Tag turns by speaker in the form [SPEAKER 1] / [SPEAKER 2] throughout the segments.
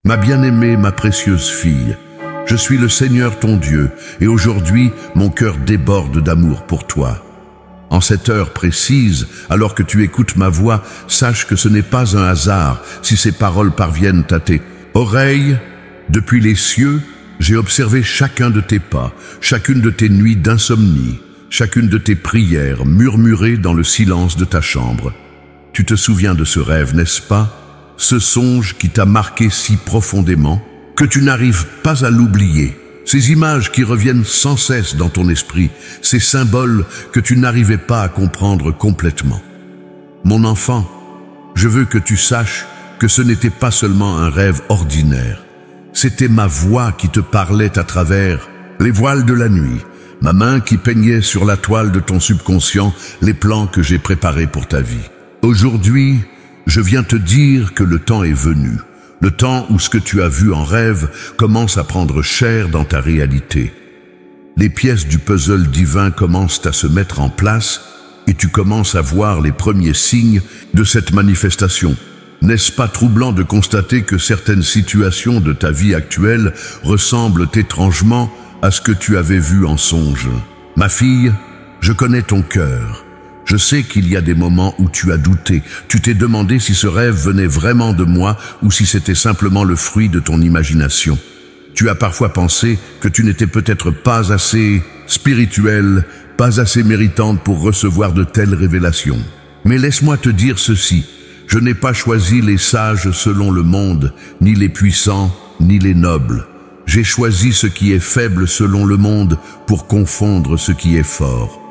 [SPEAKER 1] Ma bien-aimée, ma précieuse fille, je suis le Seigneur ton Dieu, et aujourd'hui mon cœur déborde d'amour pour toi. En cette heure précise, alors que tu écoutes ma voix, sache que ce n'est pas un hasard si ces paroles parviennent à tes oreilles. Depuis les cieux, j'ai observé chacun de tes pas, chacune de tes nuits d'insomnie, chacune de tes prières murmurées dans le silence de ta chambre. Tu te souviens de ce rêve, n'est-ce pas? Ce songe qui t'a marqué si profondément que tu n'arrives pas à l'oublier. Ces images qui reviennent sans cesse dans ton esprit, ces symboles que tu n'arrivais pas à comprendre complètement. Mon enfant, je veux que tu saches que ce n'était pas seulement un rêve ordinaire. C'était ma voix qui te parlait à travers les voiles de la nuit, ma main qui peignait sur la toile de ton subconscient les plans que j'ai préparés pour ta vie. Aujourd'hui, je viens te dire que le temps est venu, le temps où ce que tu as vu en rêve commence à prendre chair dans ta réalité. Les pièces du puzzle divin commencent à se mettre en place et tu commences à voir les premiers signes de cette manifestation. N'est-ce pas troublant de constater que certaines situations de ta vie actuelle ressemblent étrangement à ce que tu avais vu en songe? Ma fille, je connais ton cœur. Je sais qu'il y a des moments où tu as douté. Tu t'es demandé si ce rêve venait vraiment de moi ou si c'était simplement le fruit de ton imagination. Tu as parfois pensé que tu n'étais peut-être pas assez spirituelle, pas assez méritante pour recevoir de telles révélations. Mais laisse-moi te dire ceci. Je n'ai pas choisi les sages selon le monde, ni les puissants, ni les nobles. J'ai choisi ce qui est faible selon le monde pour confondre ce qui est fort.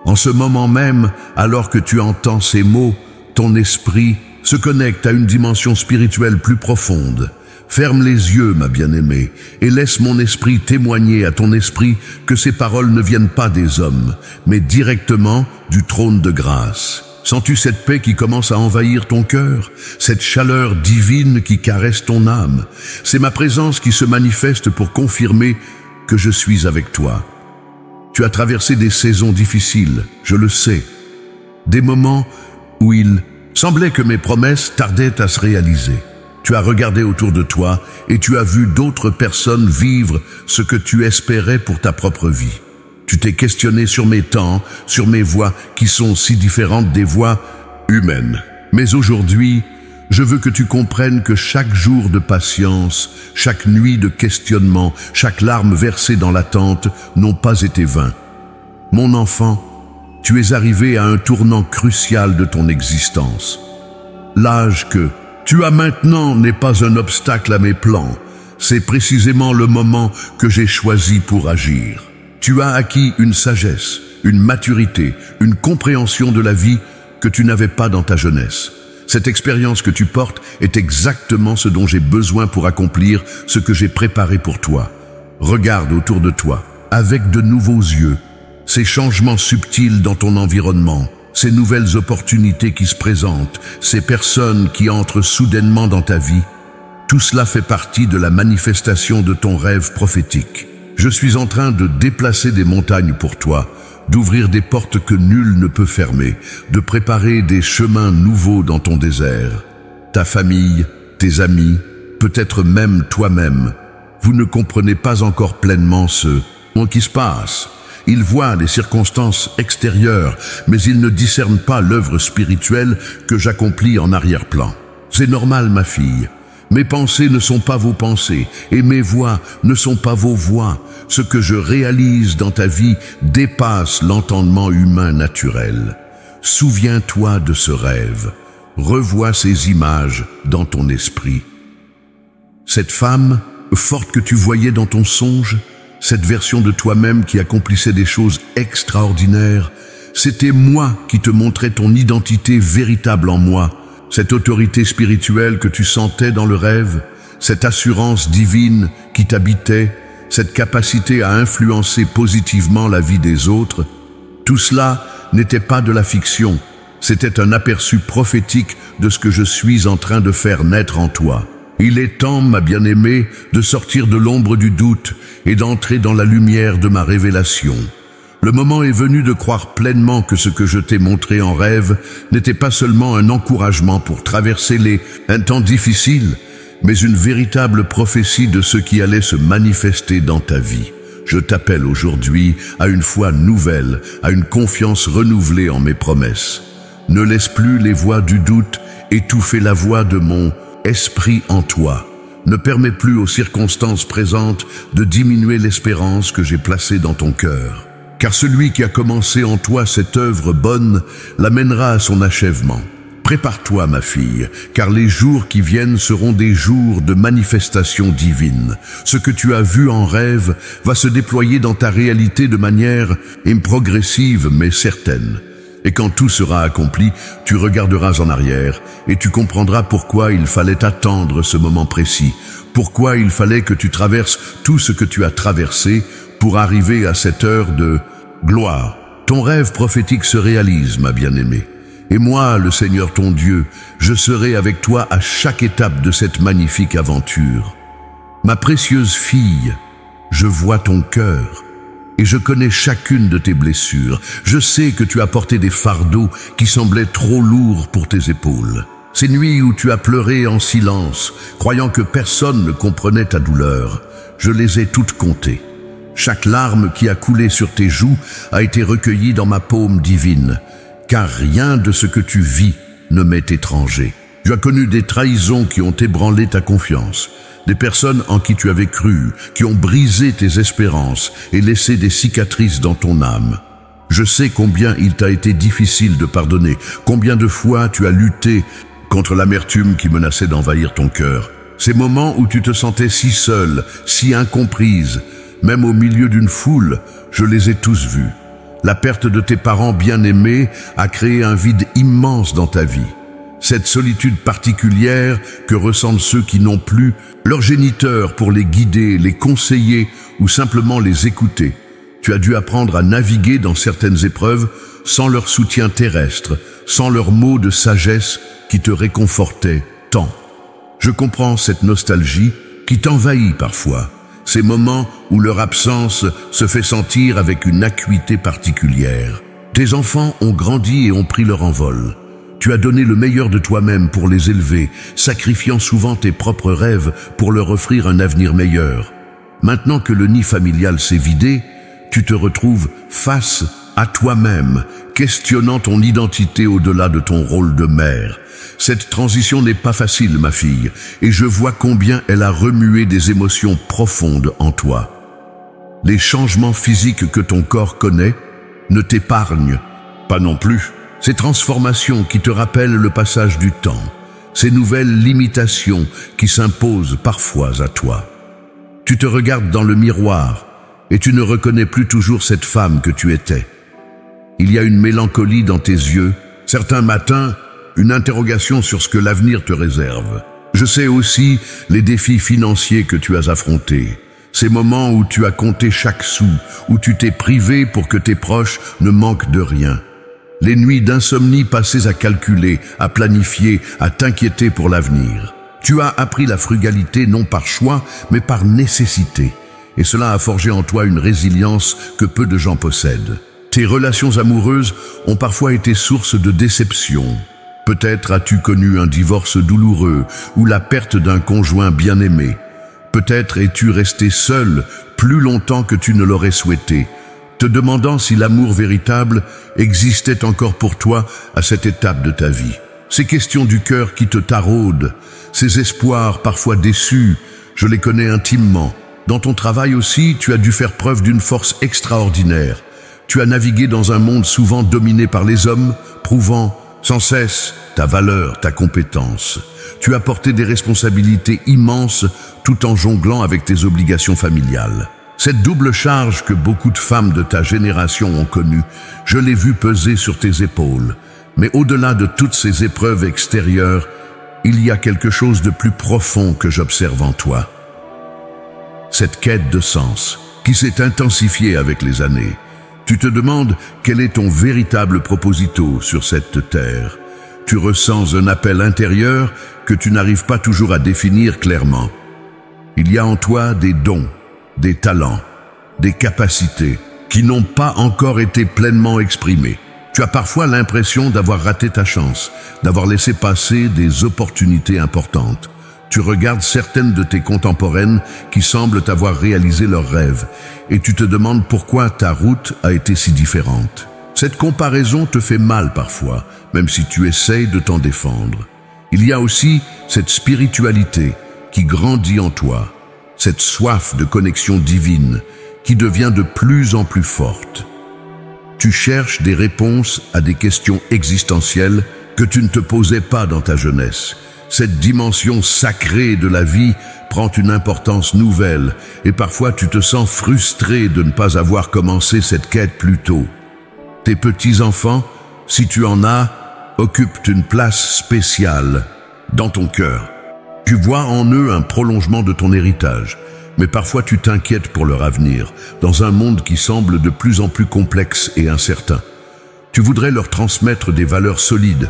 [SPEAKER 1] En ce moment même, alors que tu entends ces mots, ton esprit se connecte à une dimension spirituelle plus profonde. Ferme les yeux, ma bien-aimée, et laisse mon esprit témoigner à ton esprit que ces paroles ne viennent pas des hommes, mais directement du trône de grâce. Sens-tu cette paix qui commence à envahir ton cœur, cette chaleur divine qui caresse ton âme? C'est ma présence qui se manifeste pour confirmer que je suis avec toi. Tu as traversé des saisons difficiles, je le sais. Des moments où il semblait que mes promesses tardaient à se réaliser. Tu as regardé autour de toi et tu as vu d'autres personnes vivre ce que tu espérais pour ta propre vie. Tu t'es questionné sur mes temps, sur mes voies qui sont si différentes des voies humaines. Mais aujourd'hui, je veux que tu comprennes que chaque jour de patience, chaque nuit de questionnement, chaque larme versée dans l'attente n'ont pas été vains. Mon enfant, tu es arrivé à un tournant crucial de ton existence. L'âge que tu as maintenant n'est pas un obstacle à mes plans. C'est précisément le moment que j'ai choisi pour agir. Tu as acquis une sagesse, une maturité, une compréhension de la vie que tu n'avais pas dans ta jeunesse. Cette expérience que tu portes est exactement ce dont j'ai besoin pour accomplir ce que j'ai préparé pour toi. Regarde autour de toi, avec de nouveaux yeux, ces changements subtils dans ton environnement, ces nouvelles opportunités qui se présentent, ces personnes qui entrent soudainement dans ta vie. Tout cela fait partie de la manifestation de ton rêve prophétique. Je suis en train de déplacer des montagnes pour toi, d'ouvrir des portes que nul ne peut fermer, de préparer des chemins nouveaux dans ton désert. Ta famille, tes amis, peut-être même toi-même, vous ne comprenez pas encore pleinement ce qui se passe. Ils voient les circonstances extérieures, mais ils ne discernent pas l'œuvre spirituelle que j'accomplis en arrière-plan. C'est normal, ma fille. Mes pensées ne sont pas vos pensées, et mes voix ne sont pas vos voix. Ce que je réalise dans ta vie dépasse l'entendement humain naturel. Souviens-toi de ce rêve. Revois ces images dans ton esprit. Cette femme, forte que tu voyais dans ton songe, cette version de toi-même qui accomplissait des choses extraordinaires, c'était moi qui te montrais ton identité véritable en moi. Cette autorité spirituelle que tu sentais dans le rêve, cette assurance divine qui t'habitait, cette capacité à influencer positivement la vie des autres, tout cela n'était pas de la fiction, c'était un aperçu prophétique de ce que je suis en train de faire naître en toi. Il est temps, ma bien-aimée, de sortir de l'ombre du doute et d'entrer dans la lumière de ma révélation. Le moment est venu de croire pleinement que ce que je t'ai montré en rêve n'était pas seulement un encouragement pour traverser un temps difficile, mais une véritable prophétie de ce qui allait se manifester dans ta vie. Je t'appelle aujourd'hui à une foi nouvelle, à une confiance renouvelée en mes promesses. Ne laisse plus les voix du doute étouffer la voix de mon esprit en toi. Ne permets plus aux circonstances présentes de diminuer l'espérance que j'ai placée dans ton cœur. Car celui qui a commencé en toi cette œuvre bonne l'amènera à son achèvement. Prépare-toi, ma fille, car les jours qui viennent seront des jours de manifestation divine. Ce que tu as vu en rêve va se déployer dans ta réalité de manière progressive mais certaine. Et quand tout sera accompli, tu regarderas en arrière et tu comprendras pourquoi il fallait attendre ce moment précis, pourquoi il fallait que tu traverses tout ce que tu as traversé pour arriver à cette heure de gloire. Ton rêve prophétique se réalise, ma bien-aimée. Et moi, le Seigneur ton Dieu, je serai avec toi à chaque étape de cette magnifique aventure. Ma précieuse fille, je vois ton cœur et je connais chacune de tes blessures. Je sais que tu as porté des fardeaux qui semblaient trop lourds pour tes épaules. Ces nuits où tu as pleuré en silence, croyant que personne ne comprenait ta douleur, je les ai toutes comptées. Chaque larme qui a coulé sur tes joues a été recueillie dans ma paume divine. Car rien de ce que tu vis ne m'est étranger. Tu as connu des trahisons qui ont ébranlé ta confiance, des personnes en qui tu avais cru, qui ont brisé tes espérances et laissé des cicatrices dans ton âme. Je sais combien il t'a été difficile de pardonner, combien de fois tu as lutté contre l'amertume qui menaçait d'envahir ton cœur. Ces moments où tu te sentais si seule, si incomprise, même au milieu d'une foule, je les ai tous vus. La perte de tes parents bien-aimés a créé un vide immense dans ta vie. Cette solitude particulière que ressentent ceux qui n'ont plus leur géniteur pour les guider, les conseiller ou simplement les écouter. Tu as dû apprendre à naviguer dans certaines épreuves sans leur soutien terrestre, sans leurs mots de sagesse qui te réconfortaient tant. Je comprends cette nostalgie qui t'envahit parfois. Ces moments où leur absence se fait sentir avec une acuité particulière. Tes enfants ont grandi et ont pris leur envol. Tu as donné le meilleur de toi-même pour les élever, sacrifiant souvent tes propres rêves pour leur offrir un avenir meilleur. Maintenant que le nid familial s'est vidé, tu te retrouves face à toi-même, questionnant ton identité au-delà de ton rôle de mère. Cette transition n'est pas facile, ma fille, et je vois combien elle a remué des émotions profondes en toi. Les changements physiques que ton corps connaît ne t'épargnent pas non plus. Ces transformations qui te rappellent le passage du temps, ces nouvelles limitations qui s'imposent parfois à toi. Tu te regardes dans le miroir et tu ne reconnais plus toujours cette femme que tu étais. Il y a une mélancolie dans tes yeux, certains matins, une interrogation sur ce que l'avenir te réserve. Je sais aussi les défis financiers que tu as affrontés, ces moments où tu as compté chaque sou, où tu t'es privé pour que tes proches ne manquent de rien. Les nuits d'insomnie passées à calculer, à planifier, à t'inquiéter pour l'avenir. Tu as appris la frugalité non par choix, mais par nécessité. Et cela a forgé en toi une résilience que peu de gens possèdent. Tes relations amoureuses ont parfois été source de déception. Peut-être as-tu connu un divorce douloureux ou la perte d'un conjoint bien-aimé. Peut-être es-tu resté seul plus longtemps que tu ne l'aurais souhaité, te demandant si l'amour véritable existait encore pour toi à cette étape de ta vie. Ces questions du cœur qui te taraudent, ces espoirs parfois déçus, je les connais intimement. Dans ton travail aussi, tu as dû faire preuve d'une force extraordinaire. Tu as navigué dans un monde souvent dominé par les hommes, prouvant sans cesse ta valeur, ta compétence. Tu as porté des responsabilités immenses tout en jonglant avec tes obligations familiales. Cette double charge que beaucoup de femmes de ta génération ont connue, je l'ai vue peser sur tes épaules. Mais au-delà de toutes ces épreuves extérieures, il y a quelque chose de plus profond que j'observe en toi. Cette quête de sens, qui s'est intensifiée avec les années. Tu te demandes quel est ton véritable proposito sur cette terre. Tu ressens un appel intérieur que tu n'arrives pas toujours à définir clairement. Il y a en toi des dons, des talents, des capacités qui n'ont pas encore été pleinement exprimées. Tu as parfois l'impression d'avoir raté ta chance, d'avoir laissé passer des opportunités importantes. Tu regardes certaines de tes contemporaines qui semblent avoir réalisé leurs rêves et tu te demandes pourquoi ta route a été si différente. Cette comparaison te fait mal parfois, même si tu essayes de t'en défendre. Il y a aussi cette spiritualité qui grandit en toi, cette soif de connexion divine qui devient de plus en plus forte. Tu cherches des réponses à des questions existentielles que tu ne te posais pas dans ta jeunesse. Cette dimension sacrée de la vie prend une importance nouvelle et parfois tu te sens frustré de ne pas avoir commencé cette quête plus tôt. Tes petits-enfants, si tu en as, occupent une place spéciale dans ton cœur. Tu vois en eux un prolongement de ton héritage, mais parfois tu t'inquiètes pour leur avenir, dans un monde qui semble de plus en plus complexe et incertain. Tu voudrais leur transmettre des valeurs solides,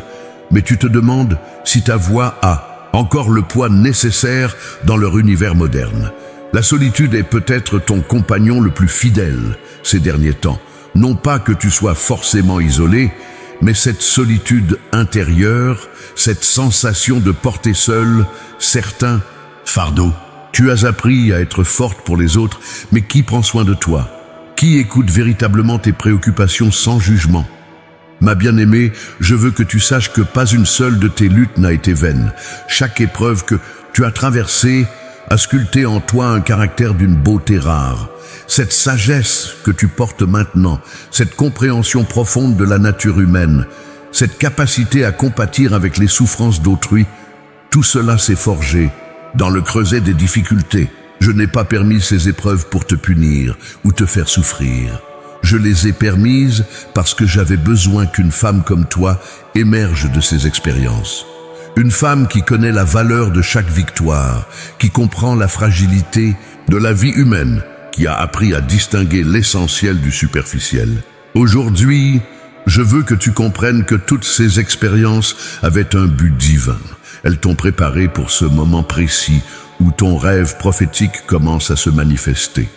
[SPEAKER 1] mais tu te demandes si ta voix a encore le poids nécessaire dans leur univers moderne. La solitude est peut-être ton compagnon le plus fidèle ces derniers temps. Non pas que tu sois forcément isolé, mais cette solitude intérieure, cette sensation de porter seul certains fardeaux. Tu as appris à être forte pour les autres, mais qui prend soin de toi? Qui écoute véritablement tes préoccupations sans jugement? Ma bien-aimée, je veux que tu saches que pas une seule de tes luttes n'a été vaine. Chaque épreuve que tu as traversée a sculpté en toi un caractère d'une beauté rare. Cette sagesse que tu portes maintenant, cette compréhension profonde de la nature humaine, cette capacité à compatir avec les souffrances d'autrui, tout cela s'est forgé dans le creuset des difficultés. Je n'ai pas permis ces épreuves pour te punir ou te faire souffrir. Je les ai permises parce que j'avais besoin qu'une femme comme toi émerge de ces expériences. Une femme qui connaît la valeur de chaque victoire, qui comprend la fragilité de la vie humaine, qui a appris à distinguer l'essentiel du superficiel. Aujourd'hui, je veux que tu comprennes que toutes ces expériences avaient un but divin. Elles t'ont préparé pour ce moment précis où ton rêve prophétique commence à se manifester.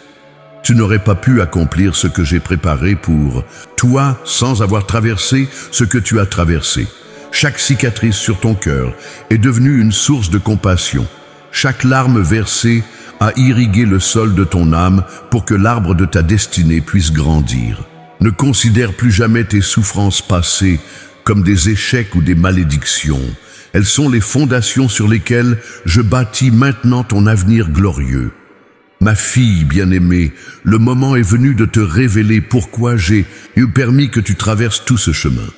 [SPEAKER 1] Tu n'aurais pas pu accomplir ce que j'ai préparé pour toi sans avoir traversé ce que tu as traversé. Chaque cicatrice sur ton cœur est devenue une source de compassion. Chaque larme versée a irrigué le sol de ton âme pour que l'arbre de ta destinée puisse grandir. Ne considère plus jamais tes souffrances passées comme des échecs ou des malédictions. Elles sont les fondations sur lesquelles je bâtis maintenant ton avenir glorieux. Ma fille bien-aimée, le moment est venu de te révéler pourquoi j'ai eu permis que tu traverses tout ce chemin.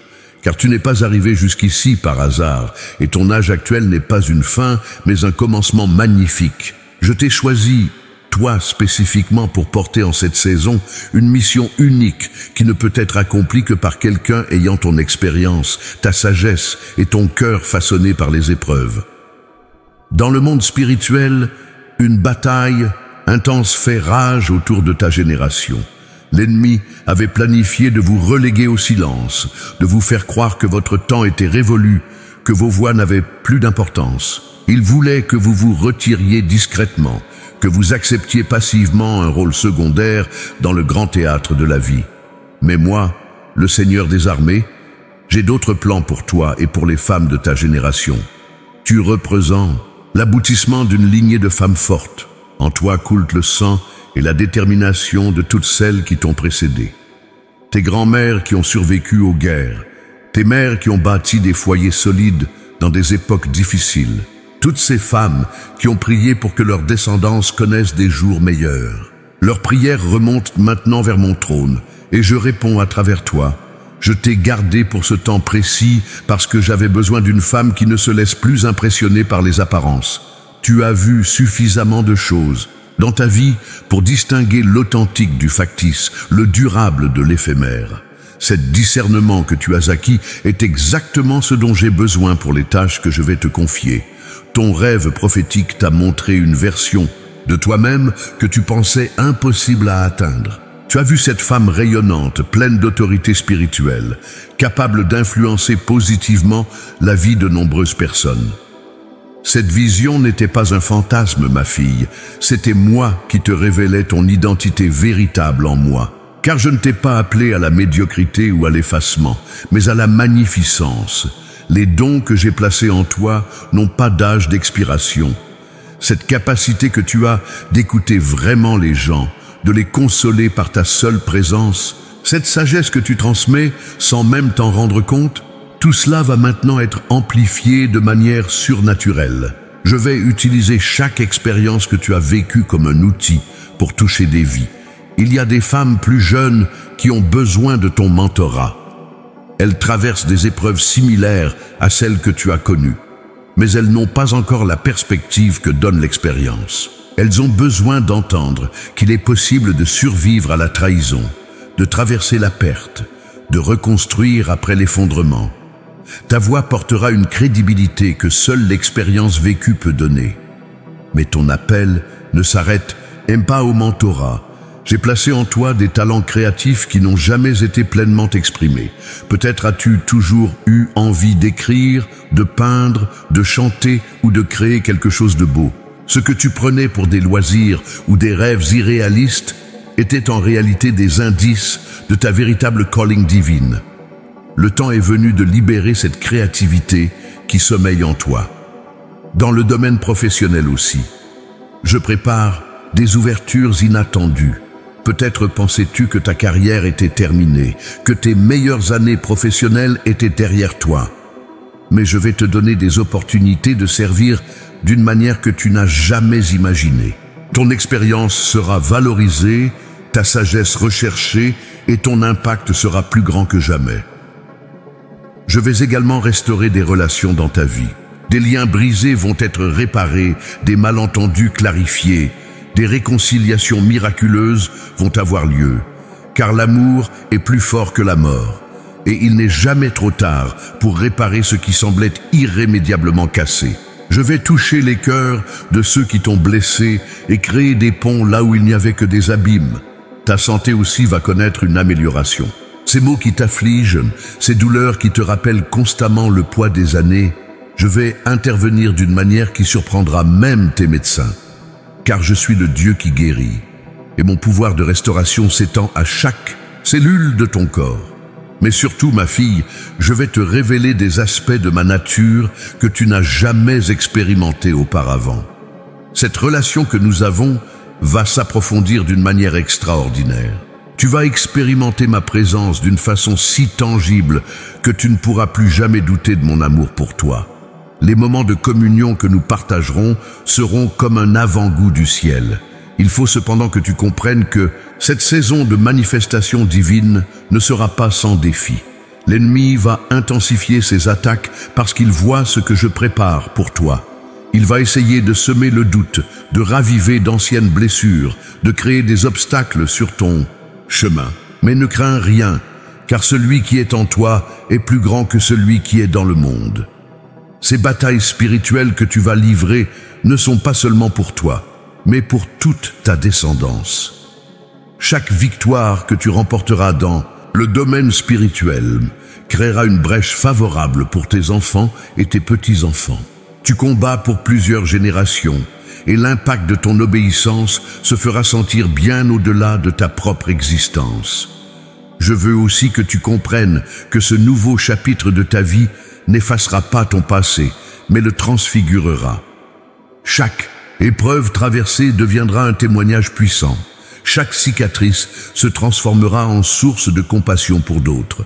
[SPEAKER 1] Car tu n'es pas arrivé jusqu'ici par hasard, et ton âge actuel n'est pas une fin, mais un commencement magnifique. Je t'ai choisi, toi spécifiquement, pour porter en cette saison une mission unique qui ne peut être accomplie que par quelqu'un ayant ton expérience, ta sagesse et ton cœur façonné par les épreuves. Dans le monde spirituel, une bataille intense fait rage autour de ta génération. L'ennemi avait planifié de vous reléguer au silence, de vous faire croire que votre temps était révolu, que vos voix n'avaient plus d'importance. Il voulait que vous vous retiriez discrètement, que vous acceptiez passivement un rôle secondaire dans le grand théâtre de la vie. Mais moi, le Seigneur des armées, j'ai d'autres plans pour toi et pour les femmes de ta génération. Tu représentes l'aboutissement d'une lignée de femmes fortes. En toi coule le sang et la détermination de toutes celles qui t'ont précédé. Tes grands-mères qui ont survécu aux guerres, tes mères qui ont bâti des foyers solides dans des époques difficiles, toutes ces femmes qui ont prié pour que leur descendance connaisse des jours meilleurs. Leurs prières remontent maintenant vers mon trône, et je réponds à travers toi. Je t'ai gardé pour ce temps précis parce que j'avais besoin d'une femme qui ne se laisse plus impressionner par les apparences. Tu as vu suffisamment de choses dans ta vie pour distinguer l'authentique du factice, le durable de l'éphémère. Cet discernement que tu as acquis est exactement ce dont j'ai besoin pour les tâches que je vais te confier. Ton rêve prophétique t'a montré une version de toi-même que tu pensais impossible à atteindre. Tu as vu cette femme rayonnante, pleine d'autorité spirituelle, capable d'influencer positivement la vie de nombreuses personnes. Cette vision n'était pas un fantasme, ma fille, c'était moi qui te révélais ton identité véritable en moi. Car je ne t'ai pas appelé à la médiocrité ou à l'effacement, mais à la magnificence. Les dons que j'ai placés en toi n'ont pas d'âge d'expiration. Cette capacité que tu as d'écouter vraiment les gens, de les consoler par ta seule présence, cette sagesse que tu transmets sans même t'en rendre compte, tout cela va maintenant être amplifié de manière surnaturelle. Je vais utiliser chaque expérience que tu as vécue comme un outil pour toucher des vies. Il y a des femmes plus jeunes qui ont besoin de ton mentorat. Elles traversent des épreuves similaires à celles que tu as connues, mais elles n'ont pas encore la perspective que donne l'expérience. Elles ont besoin d'entendre qu'il est possible de survivre à la trahison, de traverser la perte, de reconstruire après l'effondrement. Ta voix portera une crédibilité que seule l'expérience vécue peut donner. Mais ton appel ne s'arrête même pas au mentorat. J'ai placé en toi des talents créatifs qui n'ont jamais été pleinement exprimés. Peut-être as-tu toujours eu envie d'écrire, de peindre, de chanter ou de créer quelque chose de beau. Ce que tu prenais pour des loisirs ou des rêves irréalistes étaient en réalité des indices de ta véritable calling divine. Le temps est venu de libérer cette créativité qui sommeille en toi. Dans le domaine professionnel aussi, je prépare des ouvertures inattendues. Peut-être pensais-tu que ta carrière était terminée, que tes meilleures années professionnelles étaient derrière toi. Mais je vais te donner des opportunités de servir d'une manière que tu n'as jamais imaginée. Ton expérience sera valorisée, ta sagesse recherchée et ton impact sera plus grand que jamais. Je vais également restaurer des relations dans ta vie. Des liens brisés vont être réparés, des malentendus clarifiés, des réconciliations miraculeuses vont avoir lieu, car l'amour est plus fort que la mort, et il n'est jamais trop tard pour réparer ce qui semblait irrémédiablement cassé. Je vais toucher les cœurs de ceux qui t'ont blessé et créer des ponts là où il n'y avait que des abîmes. Ta santé aussi va connaître une amélioration. Ces maux qui t'affligent, ces douleurs qui te rappellent constamment le poids des années, je vais intervenir d'une manière qui surprendra même tes médecins. Car je suis le Dieu qui guérit, et mon pouvoir de restauration s'étend à chaque cellule de ton corps. Mais surtout, ma fille, je vais te révéler des aspects de ma nature que tu n'as jamais expérimentés auparavant. Cette relation que nous avons va s'approfondir d'une manière extraordinaire. Tu vas expérimenter ma présence d'une façon si tangible que tu ne pourras plus jamais douter de mon amour pour toi. Les moments de communion que nous partagerons seront comme un avant-goût du ciel. Il faut cependant que tu comprennes que cette saison de manifestation divine ne sera pas sans défi. L'ennemi va intensifier ses attaques parce qu'il voit ce que je prépare pour toi. Il va essayer de semer le doute, de raviver d'anciennes blessures, de créer des obstacles sur ton chemin. Mais ne crains rien, car celui qui est en toi est plus grand que celui qui est dans le monde. Ces batailles spirituelles que tu vas livrer ne sont pas seulement pour toi, mais pour toute ta descendance. Chaque victoire que tu remporteras dans le domaine spirituel créera une brèche favorable pour tes enfants et tes petits-enfants. Tu combats pour plusieurs générations et l'impact de ton obéissance se fera sentir bien au-delà de ta propre existence. Je veux aussi que tu comprennes que ce nouveau chapitre de ta vie n'effacera pas ton passé, mais le transfigurera. Chaque épreuve traversée deviendra un témoignage puissant. Chaque cicatrice se transformera en source de compassion pour d'autres.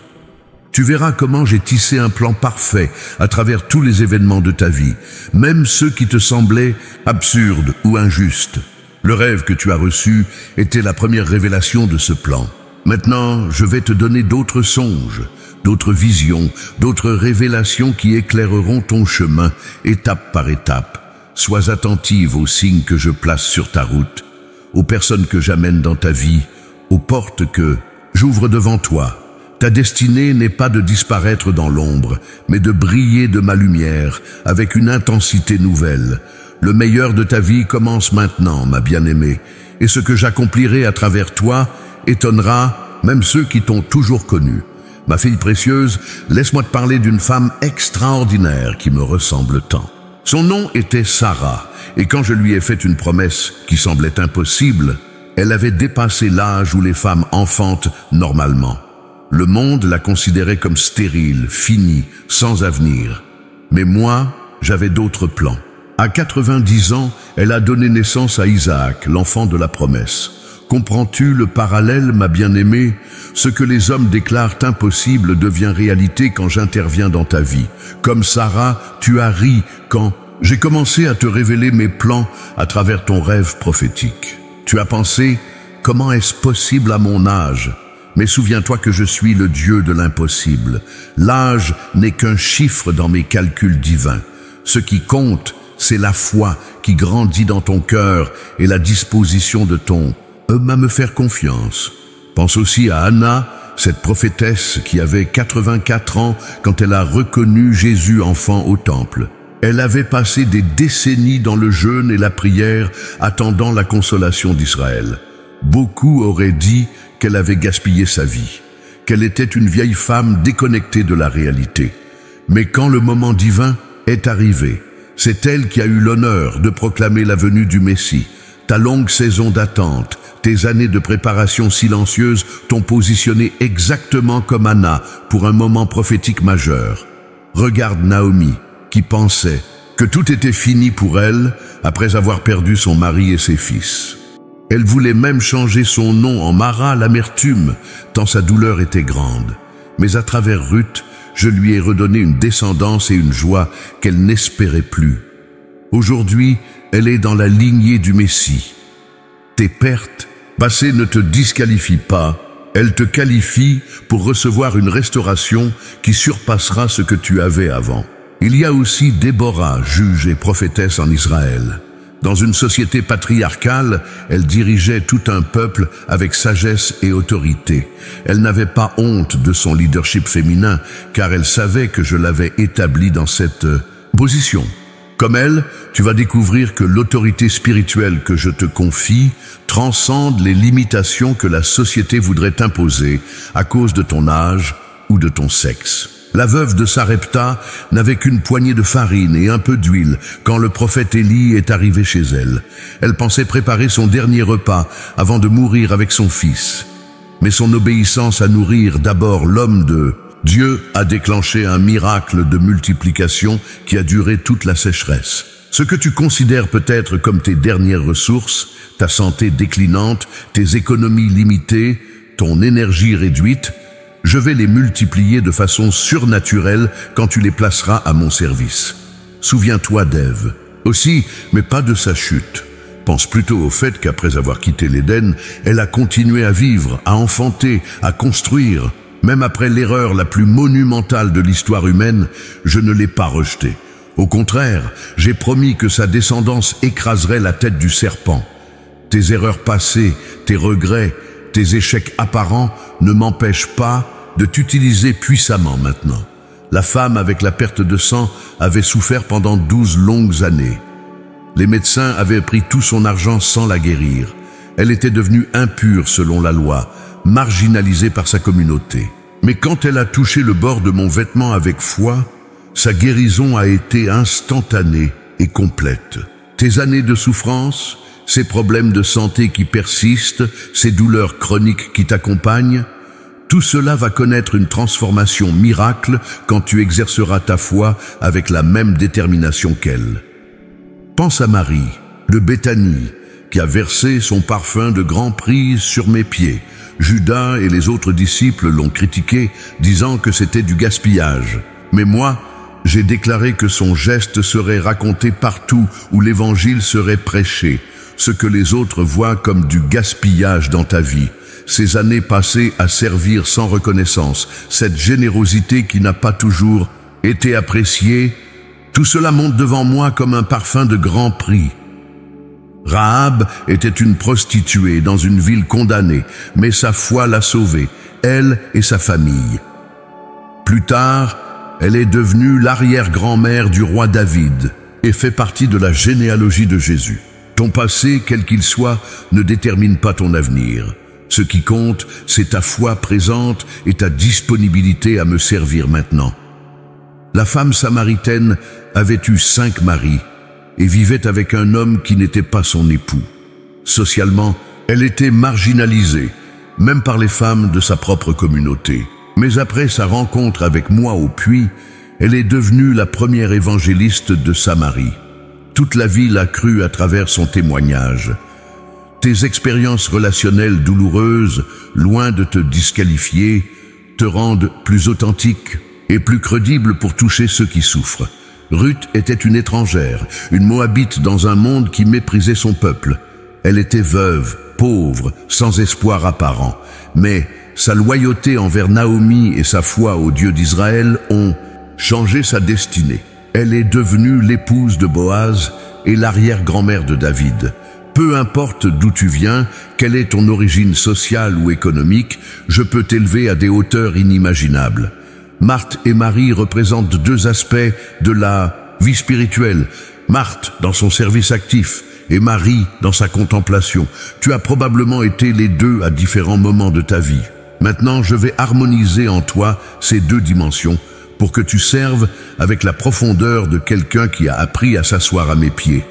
[SPEAKER 1] Tu verras comment j'ai tissé un plan parfait à travers tous les événements de ta vie, même ceux qui te semblaient absurdes ou injustes. Le rêve que tu as reçu était la première révélation de ce plan. Maintenant, je vais te donner d'autres songes, d'autres visions, d'autres révélations qui éclaireront ton chemin, étape par étape. Sois attentive aux signes que je place sur ta route, aux personnes que j'amène dans ta vie, aux portes que j'ouvre devant toi. Ta destinée n'est pas de disparaître dans l'ombre, mais de briller de ma lumière avec une intensité nouvelle. Le meilleur de ta vie commence maintenant, ma bien-aimée, et ce que j'accomplirai à travers toi étonnera même ceux qui t'ont toujours connue. Ma fille précieuse, laisse-moi te parler d'une femme extraordinaire qui me ressemble tant. Son nom était Sarah, et quand je lui ai fait une promesse qui semblait impossible, elle avait dépassé l'âge où les femmes enfantent normalement. Le monde la considérait comme stérile, finie, sans avenir. Mais moi, j'avais d'autres plans. À 90 ans, elle a donné naissance à Isaac, l'enfant de la promesse. Comprends-tu le parallèle, ma bien-aimée? Ce que les hommes déclarent impossible devient réalité quand j'interviens dans ta vie. Comme Sarah, tu as ri quand j'ai commencé à te révéler mes plans à travers ton rêve prophétique. Tu as pensé, comment est-ce possible à mon âge? Mais souviens-toi que je suis le Dieu de l'impossible. L'âge n'est qu'un chiffre dans mes calculs divins. Ce qui compte, c'est la foi qui grandit dans ton cœur et la disposition de ton homme à me faire confiance. Pense aussi à Anna, cette prophétesse qui avait 84 ans quand elle a reconnu Jésus enfant au temple. Elle avait passé des décennies dans le jeûne et la prière, attendant la consolation d'Israël. Beaucoup auraient dit qu'elle avait gaspillé sa vie, qu'elle était une vieille femme déconnectée de la réalité. Mais quand le moment divin est arrivé, c'est elle qui a eu l'honneur de proclamer la venue du Messie. Ta longue saison d'attente, tes années de préparation silencieuse t'ont positionné exactement comme Anna pour un moment prophétique majeur. Regarde Naomi, qui pensait que tout était fini pour elle après avoir perdu son mari et ses fils. Elle voulait même changer son nom en Mara, l'amertume, tant sa douleur était grande. Mais à travers Ruth, je lui ai redonné une descendance et une joie qu'elle n'espérait plus. Aujourd'hui, elle est dans la lignée du Messie. Tes pertes passées ne te disqualifient pas, elles te qualifient pour recevoir une restauration qui surpassera ce que tu avais avant. Il y a aussi Déborah, juge et prophétesse en Israël. Dans une société patriarcale, elle dirigeait tout un peuple avec sagesse et autorité. Elle n'avait pas honte de son leadership féminin, car elle savait que je l'avais établi dans cette position. Comme elle, tu vas découvrir que l'autorité spirituelle que je te confie transcende les limitations que la société voudrait imposer à cause de ton âge ou de ton sexe. La veuve de Sarepta n'avait qu'une poignée de farine et un peu d'huile quand le prophète Élie est arrivé chez elle. Elle pensait préparer son dernier repas avant de mourir avec son fils. Mais son obéissance à nourrir d'abord l'homme de Dieu a déclenché un miracle de multiplication qui a duré toute la sécheresse. Ce que tu considères peut-être comme tes dernières ressources, ta santé déclinante, tes économies limitées, ton énergie réduite, je vais les multiplier de façon surnaturelle quand tu les placeras à mon service. Souviens-toi d'Ève. Aussi, mais pas de sa chute. Pense plutôt au fait qu'après avoir quitté l'Éden, elle a continué à vivre, à enfanter, à construire. Même après l'erreur la plus monumentale de l'histoire humaine, je ne l'ai pas rejetée. Au contraire, j'ai promis que sa descendance écraserait la tête du serpent. Tes erreurs passées, tes regrets, tes échecs apparents ne m'empêchent pas de t'utiliser puissamment maintenant. La femme avec la perte de sang avait souffert pendant 12 longues années. Les médecins avaient pris tout son argent sans la guérir. Elle était devenue impure selon la loi, marginalisée par sa communauté. Mais quand elle a touché le bord de mon vêtement avec foi, sa guérison a été instantanée et complète. Tes années de souffrance, ces problèmes de santé qui persistent, ces douleurs chroniques qui t'accompagnent, tout cela va connaître une transformation miracle quand tu exerceras ta foi avec la même détermination qu'elle. Pense à Marie, de Béthanie, qui a versé son parfum de grand prix sur mes pieds. Judas et les autres disciples l'ont critiqué, disant que c'était du gaspillage. Mais moi, j'ai déclaré que son geste serait raconté partout où l'évangile serait prêché. Ce que les autres voient comme du gaspillage dans ta vie, ces années passées à servir sans reconnaissance, cette générosité qui n'a pas toujours été appréciée, tout cela monte devant moi comme un parfum de grand prix. Rahab était une prostituée dans une ville condamnée, mais sa foi l'a sauvée, elle et sa famille. Plus tard, elle est devenue l'arrière-grand-mère du roi David et fait partie de la généalogie de Jésus. Ton passé, quel qu'il soit, ne détermine pas ton avenir. Ce qui compte, c'est ta foi présente et ta disponibilité à me servir maintenant. La femme samaritaine avait eu 5 maris et vivait avec un homme qui n'était pas son époux. Socialement, elle était marginalisée, même par les femmes de sa propre communauté. Mais après sa rencontre avec moi au puits, elle est devenue la première évangéliste de Samarie. Toute la ville a cru à travers son témoignage. Tes expériences relationnelles douloureuses, loin de te disqualifier, te rendent plus authentique et plus crédible pour toucher ceux qui souffrent. Ruth était une étrangère, une Moabite dans un monde qui méprisait son peuple. Elle était veuve, pauvre, sans espoir apparent. Mais sa loyauté envers Naomi et sa foi au Dieu d'Israël ont changé sa destinée. Elle est devenue l'épouse de Boaz et l'arrière-grand-mère de David. Peu importe d'où tu viens, quelle est ton origine sociale ou économique, je peux t'élever à des hauteurs inimaginables. Marthe et Marie représentent deux aspects de la vie spirituelle. Marthe dans son service actif et Marie dans sa contemplation. Tu as probablement été les deux à différents moments de ta vie. Maintenant, je vais harmoniser en toi ces deux dimensions pour que tu serves avec la profondeur de quelqu'un qui a appris à s'asseoir à mes pieds.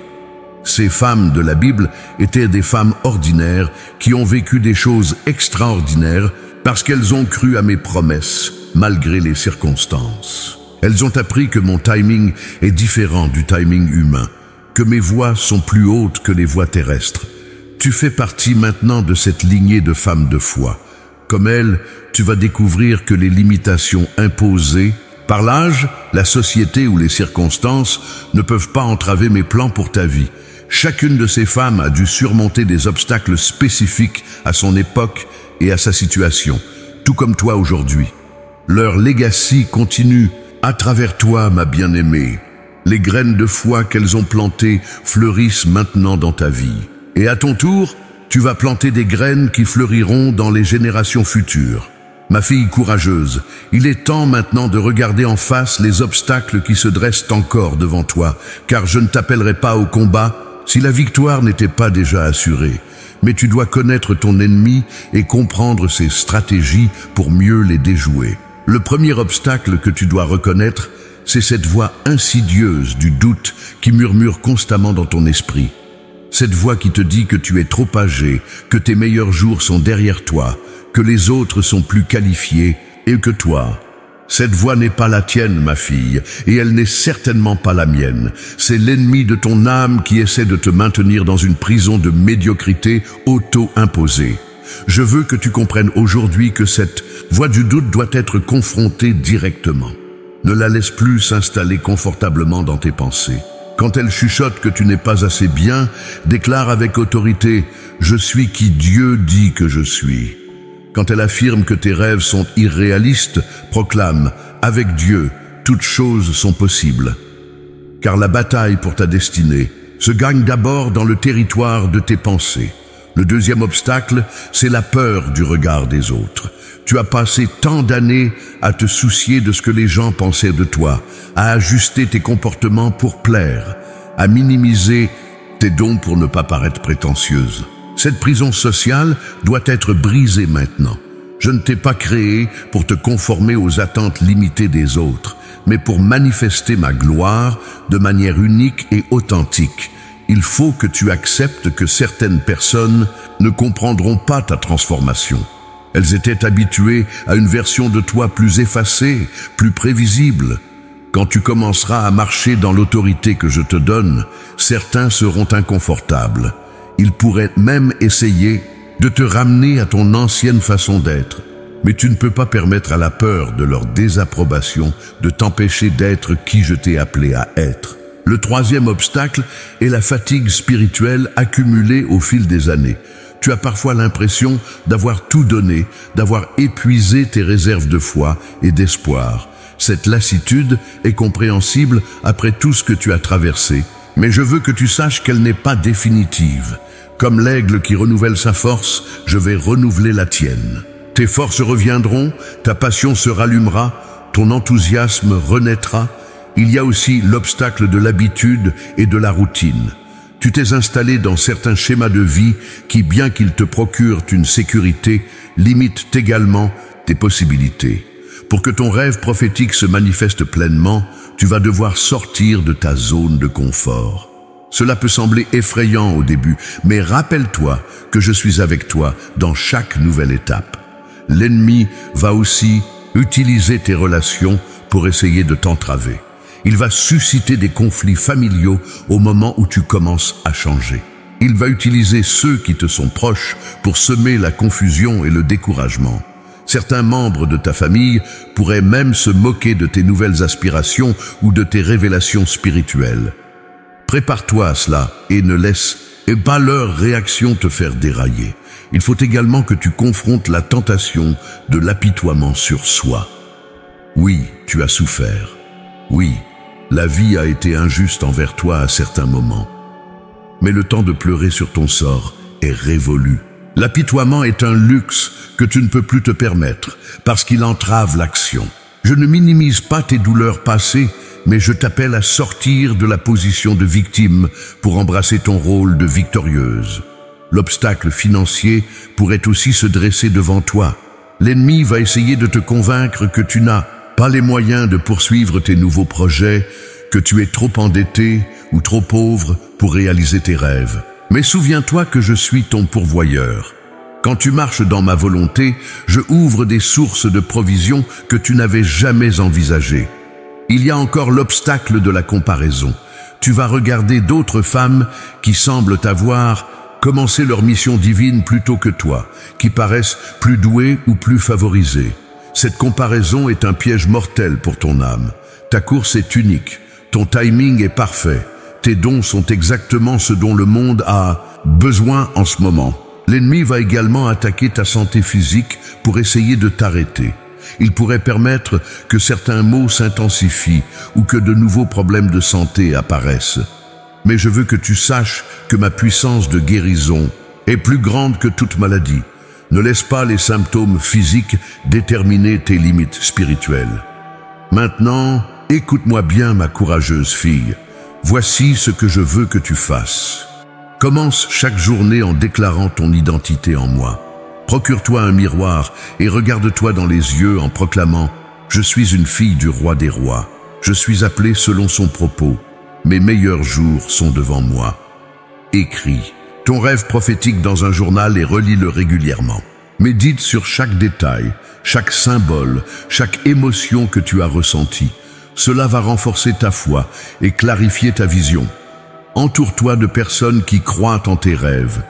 [SPEAKER 1] Ces femmes de la Bible étaient des femmes ordinaires qui ont vécu des choses extraordinaires parce qu'elles ont cru à mes promesses, malgré les circonstances. Elles ont appris que mon timing est différent du timing humain, que mes voies sont plus hautes que les voies terrestres. Tu fais partie maintenant de cette lignée de femmes de foi. Comme elles, tu vas découvrir que les limitations imposées par l'âge, la société ou les circonstances ne peuvent pas entraver mes plans pour ta vie. Chacune de ces femmes a dû surmonter des obstacles spécifiques à son époque et à sa situation, tout comme toi aujourd'hui. Leur legacy continue à travers toi, ma bien-aimée. Les graines de foi qu'elles ont plantées fleurissent maintenant dans ta vie. Et à ton tour, tu vas planter des graines qui fleuriront dans les générations futures. Ma fille courageuse, il est temps maintenant de regarder en face les obstacles qui se dressent encore devant toi, car je ne t'appellerai pas au combat si la victoire n'était pas déjà assurée. Mais tu dois connaître ton ennemi et comprendre ses stratégies pour mieux les déjouer. Le premier obstacle que tu dois reconnaître, c'est cette voix insidieuse du doute qui murmure constamment dans ton esprit. Cette voix qui te dit que tu es trop âgé, que tes meilleurs jours sont derrière toi, que les autres sont plus qualifiés et que toi. Cette voix n'est pas la tienne, ma fille, et elle n'est certainement pas la mienne. C'est l'ennemi de ton âme qui essaie de te maintenir dans une prison de médiocrité auto-imposée. Je veux que tu comprennes aujourd'hui que cette voix du doute doit être confrontée directement. Ne la laisse plus s'installer confortablement dans tes pensées. Quand elle chuchote que tu n'es pas assez bien, déclare avec autorité « Je suis qui Dieu dit que je suis ». Quand elle affirme que tes rêves sont irréalistes, proclame « Avec Dieu, toutes choses sont possibles ». Car la bataille pour ta destinée se gagne d'abord dans le territoire de tes pensées. Le deuxième obstacle, c'est la peur du regard des autres. Tu as passé tant d'années à te soucier de ce que les gens pensaient de toi, à ajuster tes comportements pour plaire, à minimiser tes dons pour ne pas paraître prétentieuse. Cette prison sociale doit être brisée maintenant. Je ne t'ai pas créé pour te conformer aux attentes limitées des autres, mais pour manifester ma gloire de manière unique et authentique. Il faut que tu acceptes que certaines personnes ne comprendront pas ta transformation. Elles étaient habituées à une version de toi plus effacée, plus prévisible. Quand tu commenceras à marcher dans l'autorité que je te donne, certains seront inconfortables. Ils pourraient même essayer de te ramener à ton ancienne façon d'être. Mais tu ne peux pas permettre à la peur de leur désapprobation de t'empêcher d'être qui je t'ai appelé à être. Le troisième obstacle est la fatigue spirituelle accumulée au fil des années. Tu as parfois l'impression d'avoir tout donné, d'avoir épuisé tes réserves de foi et d'espoir. Cette lassitude est compréhensible après tout ce que tu as traversé, mais je veux que tu saches qu'elle n'est pas définitive. Comme l'aigle qui renouvelle sa force, je vais renouveler la tienne. Tes forces reviendront, ta passion se rallumera, ton enthousiasme renaîtra. Il y a aussi l'obstacle de l'habitude et de la routine. Tu t'es installé dans certains schémas de vie qui, bien qu'ils te procurent une sécurité, limitent également tes possibilités. Pour que ton rêve prophétique se manifeste pleinement, tu vas devoir sortir de ta zone de confort. Cela peut sembler effrayant au début, mais rappelle-toi que je suis avec toi dans chaque nouvelle étape. L'ennemi va aussi utiliser tes relations pour essayer de t'entraver. Il va susciter des conflits familiaux au moment où tu commences à changer. Il va utiliser ceux qui te sont proches pour semer la confusion et le découragement. Certains membres de ta famille pourraient même se moquer de tes nouvelles aspirations ou de tes révélations spirituelles. Prépare-toi à cela et ne laisse pas leur réaction te faire dérailler. Il faut également que tu confrontes la tentation de l'apitoiement sur soi. Oui, tu as souffert. Oui, la vie a été injuste envers toi à certains moments. Mais le temps de pleurer sur ton sort est révolu. L'apitoiement est un luxe que tu ne peux plus te permettre parce qu'il entrave l'action. Je ne minimise pas tes douleurs passées, mais je t'appelle à sortir de la position de victime pour embrasser ton rôle de victorieuse. L'obstacle financier pourrait aussi se dresser devant toi. L'ennemi va essayer de te convaincre que tu n'as pas les moyens de poursuivre tes nouveaux projets, que tu es trop endetté ou trop pauvre pour réaliser tes rêves. Mais souviens-toi que je suis ton pourvoyeur. Quand tu marches dans ma volonté, je ouvre des sources de provision que tu n'avais jamais envisagées. Il y a encore l'obstacle de la comparaison. Tu vas regarder d'autres femmes qui semblent avoir commencé leur mission divine plus tôt que toi, qui paraissent plus douées ou plus favorisées. Cette comparaison est un piège mortel pour ton âme. Ta course est unique, ton timing est parfait. Tes dons sont exactement ce dont le monde a besoin en ce moment. L'ennemi va également attaquer ta santé physique pour essayer de t'arrêter. Il pourrait permettre que certains maux s'intensifient ou que de nouveaux problèmes de santé apparaissent. Mais je veux que tu saches que ma puissance de guérison est plus grande que toute maladie. Ne laisse pas les symptômes physiques déterminer tes limites spirituelles. Maintenant, écoute-moi bien, ma courageuse fille. Voici ce que je veux que tu fasses. Commence chaque journée en déclarant ton identité en moi. Procure-toi un miroir et regarde-toi dans les yeux en proclamant « Je suis une fille du roi des rois. Je suis appelée selon son propos. Mes meilleurs jours sont devant moi. » Écris ton rêve prophétique dans un journal et relis-le régulièrement. Médite sur chaque détail, chaque symbole, chaque émotion que tu as ressentie. Cela va renforcer ta foi et clarifier ta vision. Entoure-toi de personnes qui croient en tes rêves.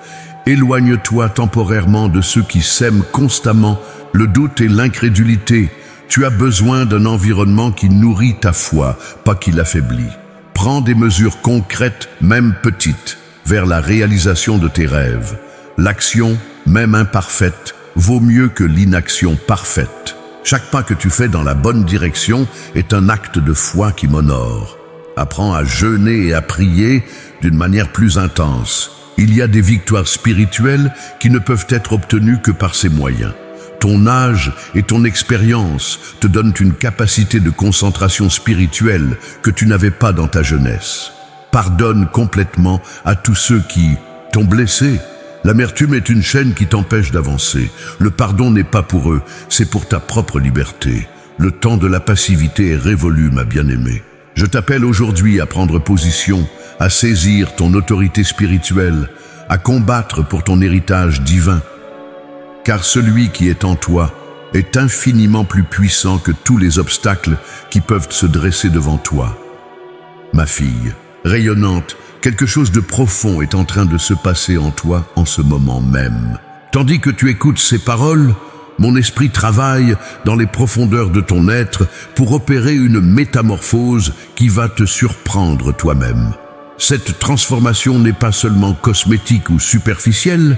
[SPEAKER 1] Éloigne-toi temporairement de ceux qui sèment constamment le doute et l'incrédulité. Tu as besoin d'un environnement qui nourrit ta foi, pas qui l'affaiblit. Prends des mesures concrètes, même petites, vers la réalisation de tes rêves. L'action, même imparfaite, vaut mieux que l'inaction parfaite. Chaque pas que tu fais dans la bonne direction est un acte de foi qui m'honore. Apprends à jeûner et à prier d'une manière plus intense. Il y a des victoires spirituelles qui ne peuvent être obtenues que par ces moyens. Ton âge et ton expérience te donnent une capacité de concentration spirituelle que tu n'avais pas dans ta jeunesse. Pardonne complètement à tous ceux qui t'ont blessé. L'amertume est une chaîne qui t'empêche d'avancer. Le pardon n'est pas pour eux, c'est pour ta propre liberté. Le temps de la passivité est révolu, ma bien-aimée. Je t'appelle aujourd'hui à prendre position, à saisir ton autorité spirituelle, à combattre pour ton héritage divin. Car celui qui est en toi est infiniment plus puissant que tous les obstacles qui peuvent se dresser devant toi. Ma fille, rayonnante, quelque chose de profond est en train de se passer en toi en ce moment même. Tandis que tu écoutes ces paroles, mon esprit travaille dans les profondeurs de ton être pour opérer une métamorphose qui va te surprendre toi-même. Cette transformation n'est pas seulement cosmétique ou superficielle,